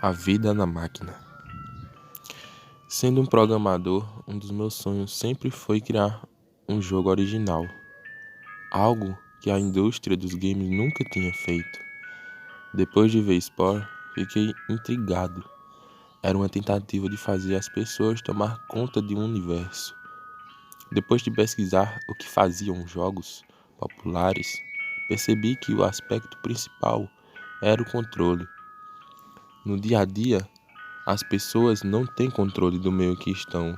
A vida na máquina. Sendo um programador, um dos meus sonhos sempre foi criar um jogo original, algo que a indústria dos games nunca tinha feito. Depois de ver Spore, fiquei intrigado. Era uma tentativa de fazer as pessoas tomar conta de um universo. Depois de pesquisar o que faziam jogos populares, percebi que o aspecto principal era o controle. No dia a dia, as pessoas não têm controle do meio que estão.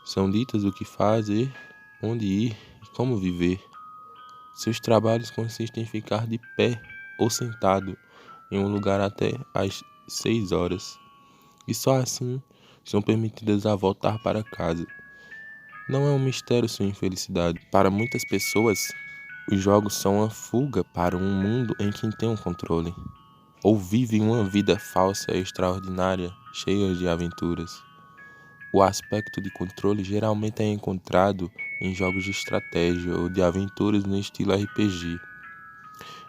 São ditas o que fazer, onde ir e como viver. Seus trabalhos consistem em ficar de pé ou sentado em um lugar até às 6 horas. E só assim são permitidas a voltar para casa. Não é um mistério sua infelicidade. Para muitas pessoas, os jogos são uma fuga para um mundo em que tem um controle. Ou vivem uma vida falsa e extraordinária, cheia de aventuras. O aspecto de controle geralmente é encontrado em jogos de estratégia ou de aventuras no estilo RPG.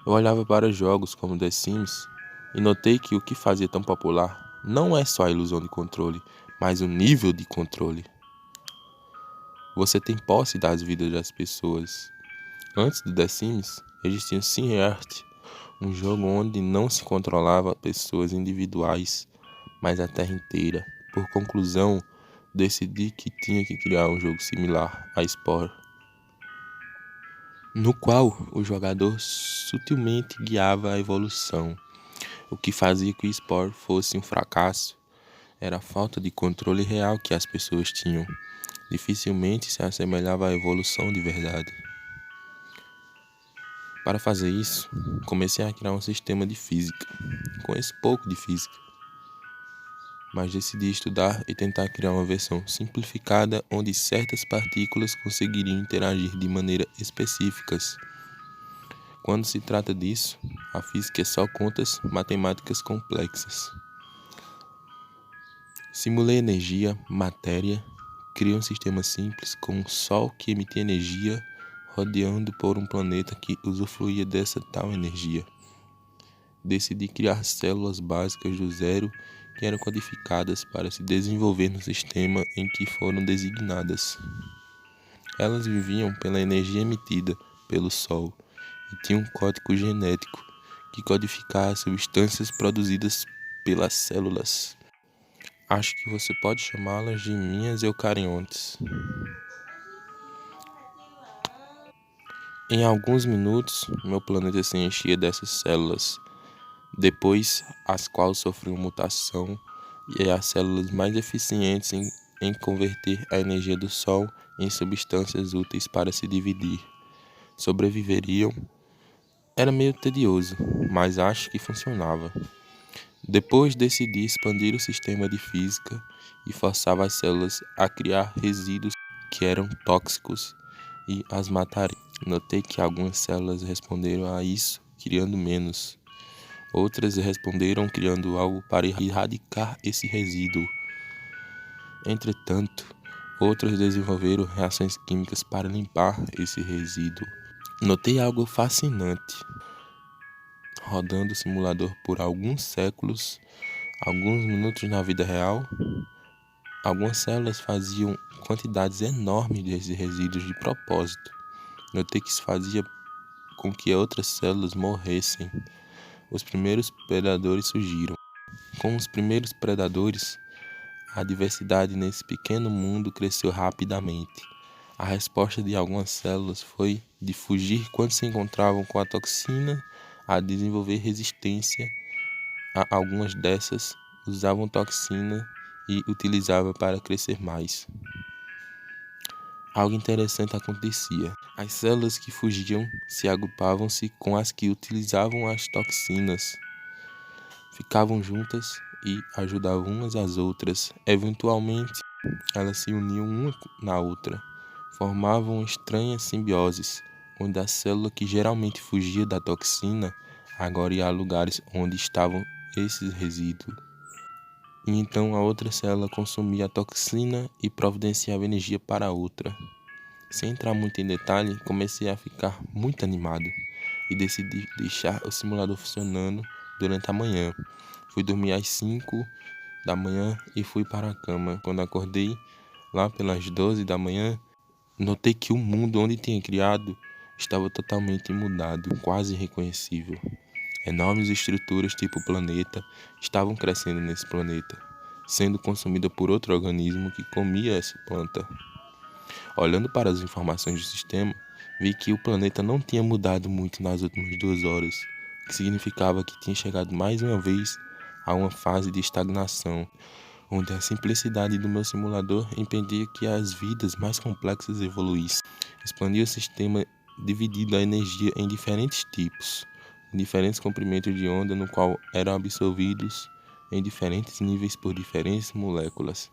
Eu olhava para jogos como The Sims e notei que o que fazia tão popular não é só a ilusão de controle, mas o nível de controle. Você tem posse das vidas das pessoas. Antes do The Sims, existia o SimEarth, um jogo onde não se controlava pessoas individuais, mas a terra inteira. Por conclusão, decidi que tinha que criar um jogo similar a Spore, no qual o jogador sutilmente guiava a evolução. O que fazia que o Spore fosse um fracasso era a falta de controle real que as pessoas tinham. Dificilmente se assemelhava à evolução de verdade. Para fazer isso, comecei a criar um sistema de física. Conheço pouco de física, mas decidi estudar e tentar criar uma versão simplificada onde certas partículas conseguiriam interagir de maneira específicas. Quando se trata disso, a física é só contas matemáticas complexas. Simulei energia, matéria, criei um sistema simples com um Sol que emitia energia rodeando por um planeta que usufruía dessa tal energia. Decidi criar células básicas do zero que eram codificadas para se desenvolver no sistema em que foram designadas. Elas viviam pela energia emitida pelo Sol e tinham um código genético que codificava as substâncias produzidas pelas células. Acho que você pode chamá-las de minhas eucariontes. Em alguns minutos, meu planeta se enchia dessas células, depois as quais sofriam mutação e as células mais eficientes em converter a energia do Sol em substâncias úteis para se dividir. Sobreviveriam. Era meio tedioso, mas acho que funcionava. Depois decidi expandir o sistema de física e forçava as células a criar resíduos que eram tóxicos e as matariam. Notei que algumas células responderam a isso criando menos. Outras responderam criando algo para erradicar esse resíduo. Entretanto, outras desenvolveram reações químicas para limpar esse resíduo. Notei algo fascinante. Rodando o simulador por alguns séculos, alguns minutos na vida real, algumas células faziam quantidades enormes desses resíduos de propósito. Notei que isso fazia com que outras células morressem. Os primeiros predadores surgiram. Com os primeiros predadores, a diversidade nesse pequeno mundo cresceu rapidamente. A resposta de algumas células foi de fugir quando se encontravam com a toxina, a desenvolver resistência. Algumas dessas usavam toxina e utilizavam para crescer mais. Algo interessante acontecia. As células que fugiam se agrupavam-se com as que utilizavam as toxinas. Ficavam juntas e ajudavam umas às outras. Eventualmente, elas se uniam uma na outra, formavam uma estranha simbiose, onde a célula que geralmente fugia da toxina agora ia a lugares onde estavam esses resíduos. E então a outra célula consumia a toxina e providenciava energia para a outra. Sem entrar muito em detalhe, comecei a ficar muito animado e decidi deixar o simulador funcionando durante a manhã. Fui dormir às 5 da manhã e fui para a cama. Quando acordei, lá pelas 12 da manhã, notei que o mundo onde tinha criado estava totalmente mudado, quase irreconhecível. Enormes estruturas tipo planeta estavam crescendo nesse planeta, sendo consumida por outro organismo que comia essa planta. Olhando para as informações do sistema, vi que o planeta não tinha mudado muito nas últimas 2 horas, o que significava que tinha chegado mais uma vez a uma fase de estagnação, onde a simplicidade do meu simulador impedia que as vidas mais complexas evoluíssem. Expandi o sistema dividindo a energia em diferentes tipos, em diferentes comprimentos de onda, no qual eram absorvidos em diferentes níveis por diferentes moléculas.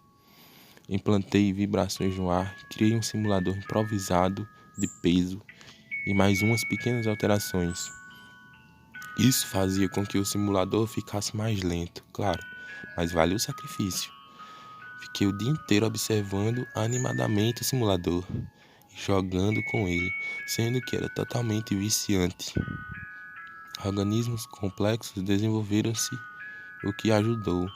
Implantei vibrações no ar, criei um simulador improvisado de peso e mais umas pequenas alterações. Isso fazia com que o simulador ficasse mais lento, claro, mas vale o sacrifício. Fiquei o dia inteiro observando animadamente o simulador e jogando com ele, sendo que era totalmente viciante. Organismos complexos desenvolveram-se, o que ajudou.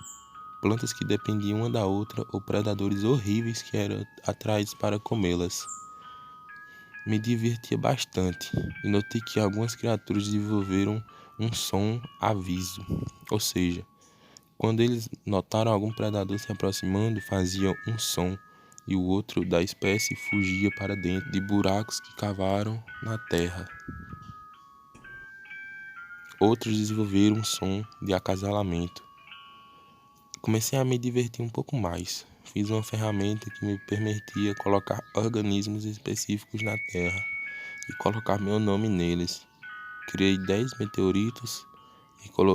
Plantas que dependiam uma da outra ou predadores horríveis que eram atraídos para comê-las. Me divertia bastante e notei que algumas criaturas desenvolveram um som aviso, ou seja, quando eles notaram algum predador se aproximando, faziam um som e o outro da espécie fugia para dentro de buracos que cavaram na terra. Outros desenvolveram um som de acasalamento. Comecei a me divertir um pouco mais. Fiz uma ferramenta que me permitia colocar organismos específicos na Terra e colocar meu nome neles. Criei 10 meteoritos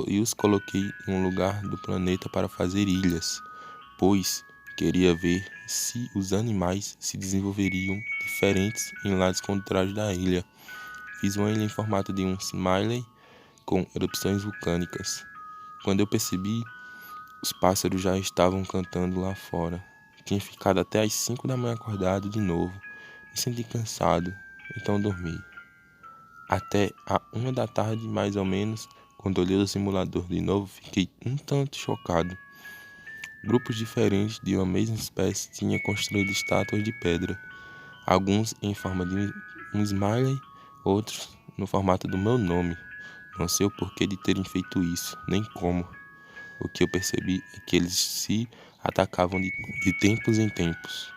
e os coloquei em um lugar do planeta para fazer ilhas, pois queria ver se os animais se desenvolveriam diferentes em lados contrários da ilha. Fiz uma ilha em formato de um smiley com erupções vulcânicas. Quando eu percebi, os pássaros já estavam cantando lá fora. Tinha ficado até às 5 da manhã acordado de novo. Me senti cansado, então dormi. Até a 1 da tarde, mais ou menos, quando olhei o simulador de novo, fiquei um tanto chocado. Grupos diferentes de uma mesma espécie tinham construído estátuas de pedra. Alguns em forma de um smiley, outros no formato do meu nome. Não sei o porquê de terem feito isso, nem como. O que eu percebi é que eles se atacavam de tempos em tempos.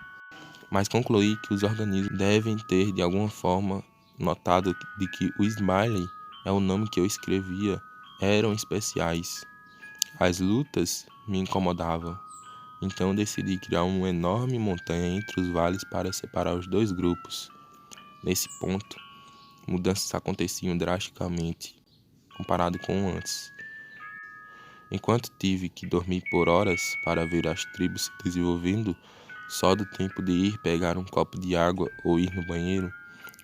Mas concluí que os organismos devem ter, de alguma forma, notado de que o Smiley é o nome que eu escrevia, eram especiais. As lutas me incomodavam. Então decidi criar uma enorme montanha entre os vales para separar os dois grupos. Nesse ponto, mudanças aconteciam drasticamente, comparado com antes. Enquanto tive que dormir por horas para ver as tribos se desenvolvendo, só do tempo de ir pegar um copo de água ou ir no banheiro,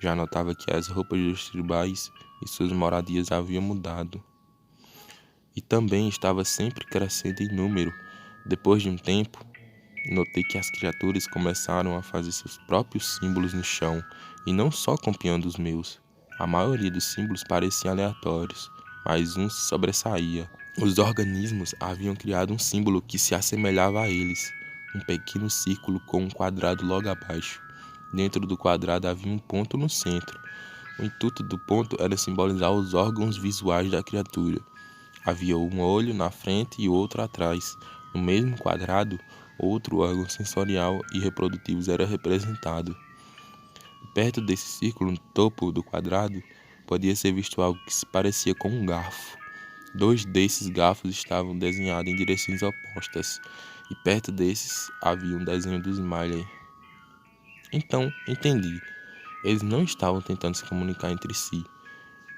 já notava que as roupas dos tribais e suas moradias haviam mudado. E também estava sempre crescendo em número. Depois de um tempo, notei que as criaturas começaram a fazer seus próprios símbolos no chão, e não só copiando os meus. A maioria dos símbolos pareciam aleatórios, mas um se sobressaía. Os organismos haviam criado um símbolo que se assemelhava a eles, um pequeno círculo com um quadrado logo abaixo. Dentro do quadrado havia um ponto no centro. O intuito do ponto era simbolizar os órgãos visuais da criatura. Havia um olho na frente e outro atrás. No mesmo quadrado, outro órgão sensorial e reprodutivo era representado. Perto desse círculo, no topo do quadrado, podia ser visto algo que se parecia com um garfo. 2 desses garfos estavam desenhados em direções opostas, e perto desses havia um desenho do Smiley. Então, entendi. Eles não estavam tentando se comunicar entre si.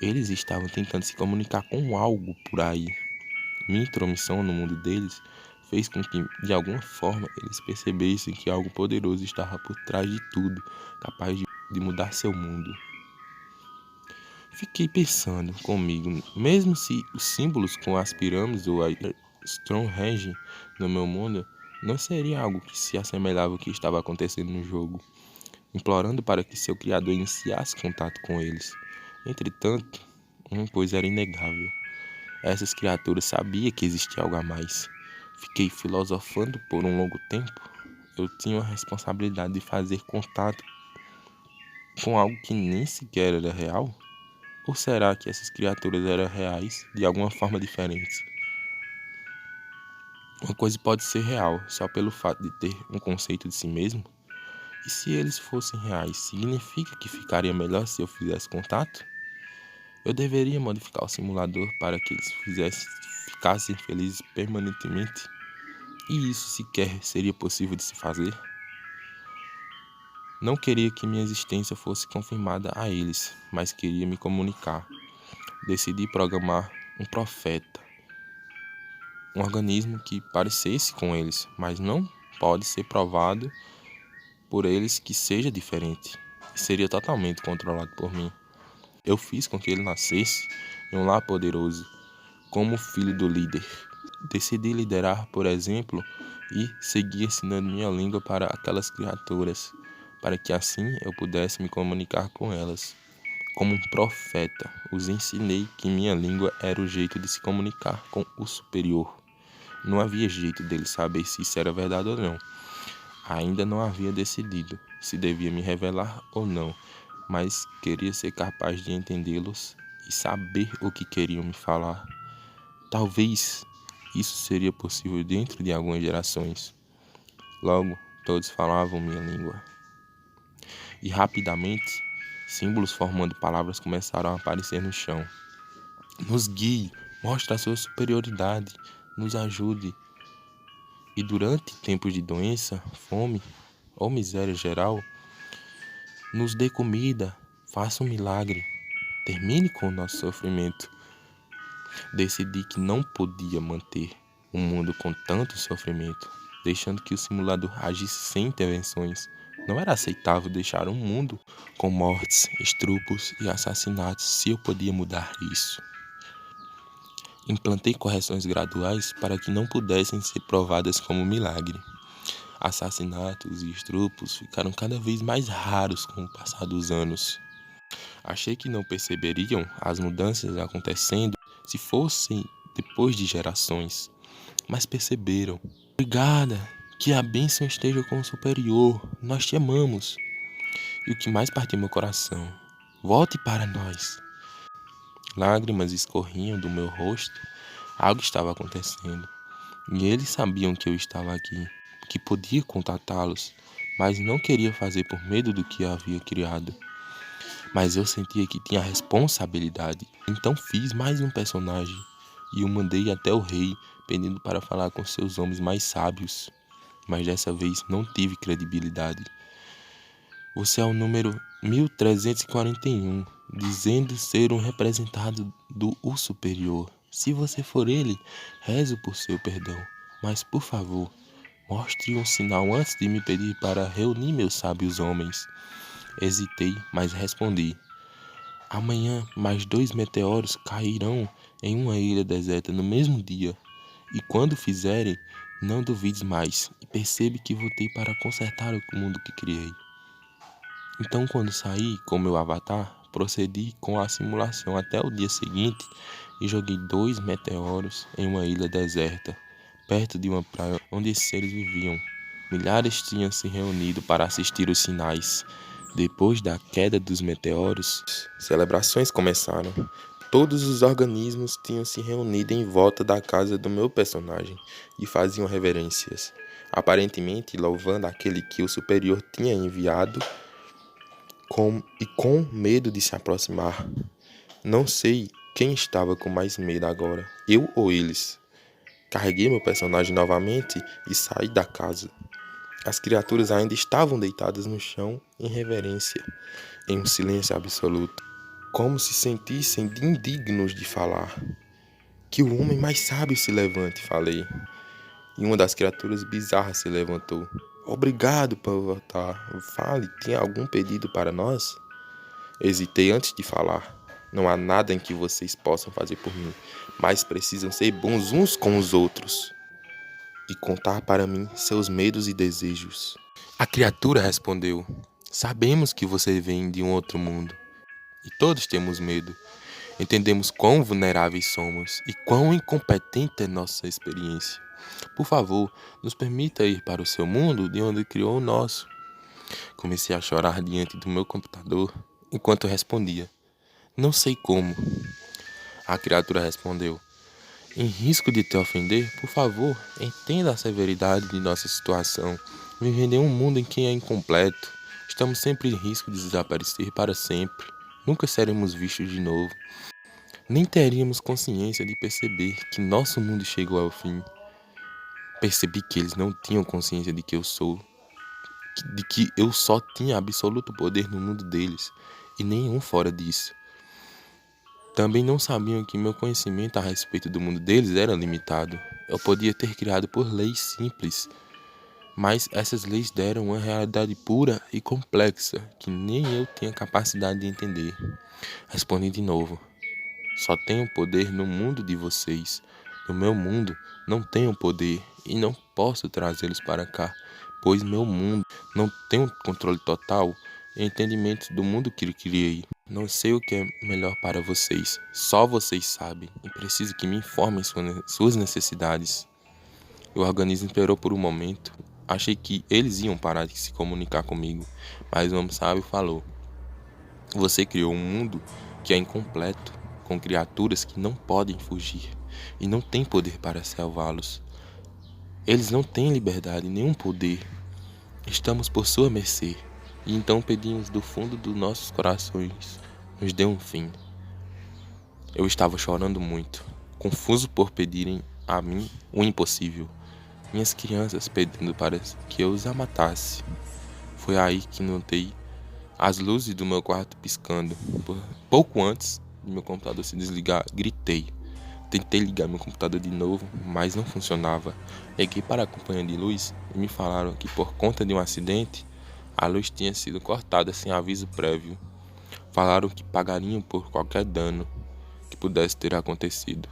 Eles estavam tentando se comunicar com algo por aí. Minha intromissão no mundo deles fez com que, de alguma forma, eles percebessem que algo poderoso estava por trás de tudo, capaz de mudar seu mundo. Fiquei pensando comigo, mesmo se os símbolos com as pirâmides ou a Stonehenge no meu mundo não seria algo que se assemelhava ao que estava acontecendo no jogo, implorando para que seu criador iniciasse contato com eles. Entretanto, uma coisa era inegável. Essas criaturas sabiam que existia algo a mais. Fiquei filosofando por um longo tempo. Eu tinha a responsabilidade de fazer contato com algo que nem sequer era real? Ou será que essas criaturas eram reais de alguma forma diferente? Uma coisa pode ser real só pelo fato de ter um conceito de si mesmo? E se eles fossem reais, significa que ficaria melhor se eu fizesse contato? Eu deveria modificar o simulador para que eles ficassem felizes permanentemente? E isso sequer seria possível de se fazer? Não queria que minha existência fosse confirmada a eles, mas queria me comunicar. Decidi programar um profeta, um organismo que parecesse com eles, mas não pode ser provado por eles que seja diferente, e seria totalmente controlado por mim. Eu fiz com que ele nascesse em um lar poderoso, como filho do líder. Decidi liderar, por exemplo, e seguir ensinando minha língua para aquelas criaturas, para que assim eu pudesse me comunicar com elas. Como um profeta, os ensinei que minha língua era o jeito de se comunicar com o superior. Não havia jeito dele saber se isso era verdade ou não. Ainda não havia decidido se devia me revelar ou não, mas queria ser capaz de entendê-los e saber o que queriam me falar. Talvez isso seria possível dentro de algumas gerações. Logo, todos falavam minha língua. E rapidamente, símbolos formando palavras começaram a aparecer no chão. Nos guie, mostre a sua superioridade, nos ajude. E durante tempos de doença, fome ou miséria geral, nos dê comida, faça um milagre, termine com o nosso sofrimento. Decidi que não podia manter um mundo com tanto sofrimento, deixando que o simulador agisse sem intervenções. Não era aceitável deixar um mundo com mortes, estupros e assassinatos se eu podia mudar isso. Implantei correções graduais para que não pudessem ser provadas como milagre. Assassinatos e estupros ficaram cada vez mais raros com o passar dos anos. Achei que não perceberiam as mudanças acontecendo se fossem depois de gerações, mas perceberam. Obrigada, que a bênção esteja com o superior, nós te amamos. E o que mais partiu meu coração, volte para nós. Lágrimas escorriam do meu rosto, algo estava acontecendo. E eles sabiam que eu estava aqui, que podia contatá-los, mas não queria fazer por medo do que havia criado. Mas eu sentia que tinha responsabilidade, então fiz mais um personagem e o mandei até o rei, pedindo para falar com seus homens mais sábios. Mas dessa vez não tive credibilidade. Você é o número 1341, dizendo ser um representado do O Superior. Se você for ele, rezo por seu perdão. Mas, por favor, mostre um sinal antes de me pedir para reunir meus sábios homens. Hesitei, mas respondi. Amanhã, mais 2 meteoros cairão em uma ilha deserta no mesmo dia. E quando fizerem, não duvides mais e percebe que voltei para consertar o mundo que criei. Então, quando saí com meu avatar, procedi com a simulação até o dia seguinte e joguei 2 meteoros em uma ilha deserta, perto de uma praia onde esses seres viviam. Milhares tinham se reunido para assistir os sinais. Depois da queda dos meteoros, celebrações começaram. Todos os organismos tinham se reunido em volta da casa do meu personagem e faziam reverências, aparentemente louvando aquele que o superior tinha enviado com medo de se aproximar. Não sei quem estava com mais medo agora, eu ou eles. Carreguei meu personagem novamente e saí da casa. As criaturas ainda estavam deitadas no chão em reverência, em um silêncio absoluto, como se sentissem indignos de falar. Que o homem mais sábio se levante, falei. e uma das criaturas bizarras se levantou. Obrigado por voltar. Fale, tem algum pedido para nós? Hesitei antes de falar. Não há nada em que vocês possam fazer por mim, mas precisam ser bons uns com os outros e contar para mim seus medos e desejos. A criatura respondeu: Sabemos que você vem de um outro mundo e todos temos medo. Entendemos quão vulneráveis somos e quão incompetente é nossa experiência. Por favor, nos permita ir para o seu mundo de onde criou o nosso. Comecei a chorar diante do meu computador enquanto respondia: Não sei como. A criatura respondeu: Em risco de te ofender, por favor, entenda a severidade de nossa situação. Vivendo em um mundo em que é incompleto, estamos sempre em risco de desaparecer para sempre. Nunca seremos vistos de novo. Nem teríamos consciência de perceber que nosso mundo chegou ao fim. Percebi que eles não tinham consciência de que eu só tinha absoluto poder no mundo deles e nenhum fora disso. Também não sabiam que meu conhecimento a respeito do mundo deles era limitado. Eu podia ter criado por leis simples, mas essas leis deram uma realidade pura e complexa que nem eu tinha capacidade de entender. Respondi de novo: Só tenho poder no mundo de vocês. No meu mundo, não tenho poder e não posso trazê-los para cá, pois meu mundo não tem um controle total e entendimento do mundo que criei. Não sei o que é melhor para vocês, só vocês sabem e preciso que me informem suas necessidades. O organismo esperou por um momento. Achei que eles iam parar de se comunicar comigo, mas o homem sábio falou: Você criou um mundo que é incompleto, com criaturas que não podem fugir e não têm poder para salvá-los. Eles não têm liberdade, nenhum poder. Estamos por sua mercê, e então pedimos do fundo dos nossos corações, nos dê um fim. Eu estava chorando muito, confuso por pedirem a mim o impossível. Minhas crianças pedindo para que eu os matasse. Foi aí que notei as luzes do meu quarto piscando. Pouco antes de meu computador se desligar, gritei. Tentei ligar meu computador de novo, mas não funcionava. Liguei para a companhia de luz e me falaram que por conta de um acidente, a luz tinha sido cortada sem aviso prévio. Falaram que pagariam por qualquer dano que pudesse ter acontecido.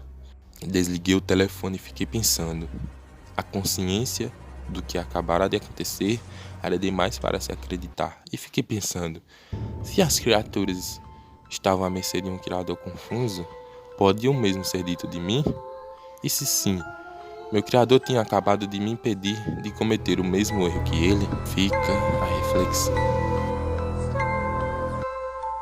Desliguei o telefone e fiquei pensando. A consciência do que acabara de acontecer era demais para se acreditar. E fiquei pensando, se as criaturas estavam à mercê de um criador confuso, podiam mesmo ser dito de mim? E se sim, meu criador tinha acabado de me impedir de cometer o mesmo erro que ele? Fica a reflexão.